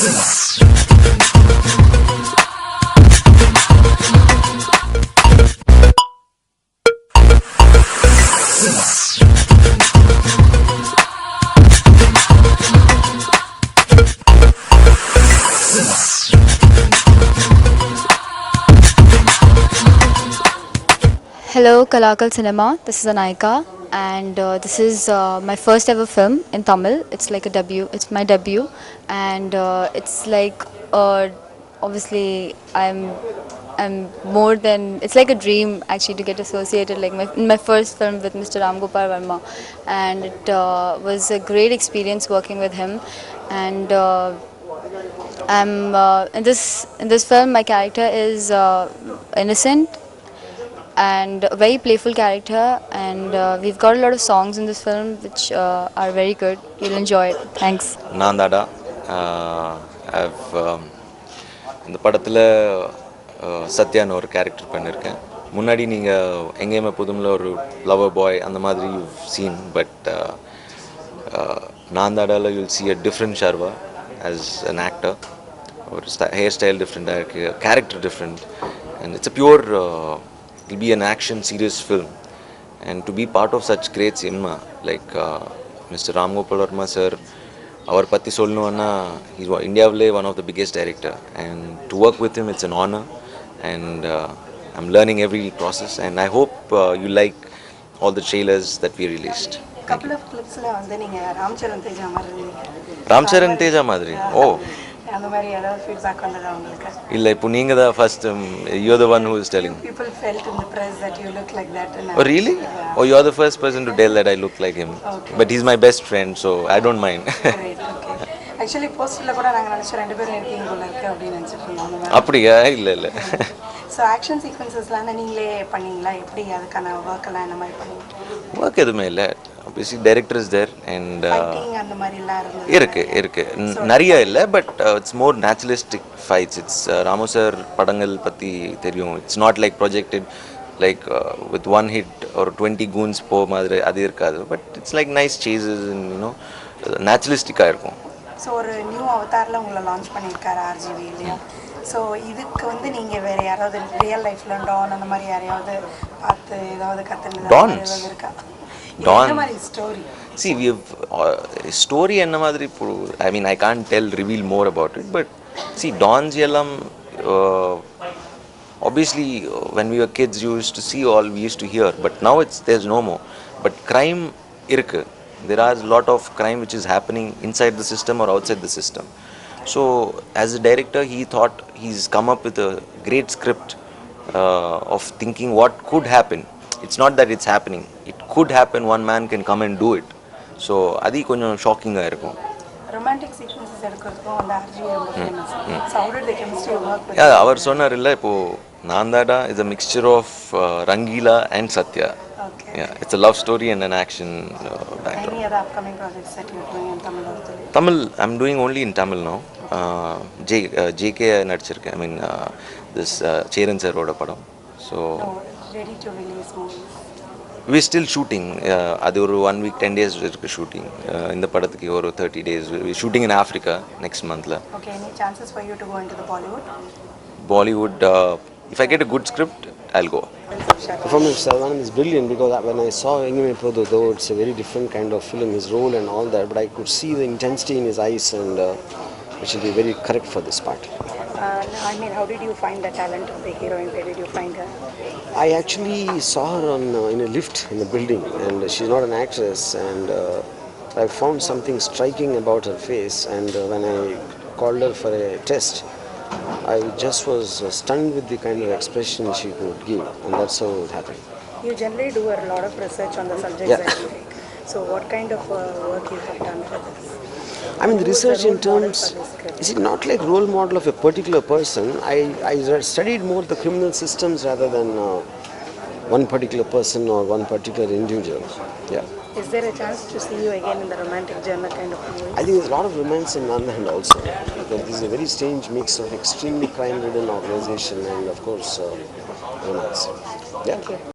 Hello, Kalakal Cinema. This is Anayika, and this is my first ever film in Tamil. It's like a debut. It's my debut, and it's like obviously I'm more than it's like a dream actually to get associated like my first film with Mr. Ram Gopal Verma, and it was a great experience working with him, and. I'm in this film. My character is innocent and a very playful character, and we've got a lot of songs in this film which are very good. You'll enjoy it. Thanks. Nandada. I've இந்த படத்தில் சத்யான்னு ஒரு character பண்ணியிருக்கேன். முன்னாடி நீங்கள் எங்கேயுமே புதுமில் ஒரு lower boy அந்த மாதிரி யூ சீன், பட் நாந்தாடாவில் you'll see a different Sharwa as an actor. ஒரு ஹேர் ஸ்டைல் டிஃப்ரெண்ட்டாக இருக்குது, character different, and it's a pure it'll be an action serious film, and to be part of such great cinema like Mr. Ram Gopal Verma sir, our patti solnuvanna, he's Indiavile one of the biggest director, and to work with him it's an honor, and I'm learning every process, and I hope you like all the trailers that we released. Couple of clips la வந்து நீங்க ராம்சரண் தேஜா மாதிரி இருந்தீங்க. ராம்சரண் தேஜா மாதிரி? ஓ, அந்த மாதிரி ஏதாவது feedback வந்ததா உங்களுக்கு? இல்ல, இப்போ நீங்க தான் first, you are the one who is telling. People felt in the press that you look like that. Oh really? Yeah. Oh, you are the first person to tell that I look like him. Okay. But he's my best friend, so I don't mind. Great, okay. Actually போஸ்டர்ல கூட நாங்க நினைச்சோம் ரெண்டு பேரும் இருக்கீங்க போல இருக்கு அப்படி நினைச்சிட்டு இருந்தோம். அப்படியா? இல்ல இல்ல. So action sequencesலாம் நீங்களே பண்ணீங்களா? எப்படி அதுக்கான வர்க் எல்லாம் என்ன மாதிரி பண்ணீங்க? வர்க் எதுவுமே இல்லை, obviously director is there, and அந்த மாதிரி எல்லாம் இருந்தது. இருக்கு நிறைய இல்லை, but it's more naturalistic fights. It's Ramu sir படங்கள் பற்றி தெரியும். It's not like projected like with one hit ஒரு 20 கூன்ஸ் போ மாதிரி அது இருக்காது, but it's like nice chases, you know, நேச்சுரலிஸ்டிக்காக இருக்கும். ஸோ ஒரு நியூ அவதாரில் உங்களை லான்ச் பண்ணியிருக்காரு ஆர்ஜிவி இல்லையா? ஸோ இதுக்கு வந்து நீங்கள் வேறு யாராவது ரியல் லைஃப்பில் டான் அந்த மாதிரி யாரையாவது பார்த்து ஏதாவது கற்றுன்னு இருக்கா? Don story see we have story enna madri, I mean I can't reveal more about it, but see dons ellam obviously when we were kids you used to see all, we used to hear, but now there's no more. But crime irukku, there are a lot of crime which is happening inside the system or outside the system. So as a director he thought he's come up with a great script of thinking what could happen. It's not that it's happening, it could happen, one man can come and do it. So adi konjam shocking ah irukum. Romantic sequences edukradhum and RJ ரொம்ப famous. So how did the chemistry work with? Yeah, அவர் சொன்னார் இல்ல, இப்போ நாந்தாடா is a mixture of Rangila and Satya. Okay. Yeah, it's a love story and an action backdrop. Any other upcoming projects that you're doing in Tamil or Telugu? Tamil, I'm doing only in Tamil now. JK நடிச்சிருக்கேன். I mean this Cheran sir ஓட படம். So ready to release movies? We still shooting. அது ஒரு 1 week 10 days இருக்கு shooting. இந்த படத்துக்கு ஒரு 30 days. We shooting in Africa next month la. Okay, any chances for you to go into the Bollywood, if I get a good script I'll go. Performance of Saravanan is brilliant, because when I saw Engame Podu, though it's a very different kind of film, his role and all that, but I could see the intensity in his eyes, and which will be very correct for this part. I mean, how did you find the talent of the heroine? Where did you find her? I actually saw her in a lift in a building, and she's not an actress, and I found something striking about her face, and when I called her for a test, I just was stunned with the kind of expression she could give, and that's how it happened. You generally do a lot of research on the subjects that you take. So what kind of work you have done for this? I mean, the research in terms, is it not like role model of a particular person? I studied more the criminal systems rather than one particular person or one particular individual. Yeah. Is there a chance to see you again in the romantic genre kind of movie? I think there's a lot of romance in Nandahand also. Because this is a very strange mix of extremely crime-ridden organization and, of course, romance. Yeah. Thank you.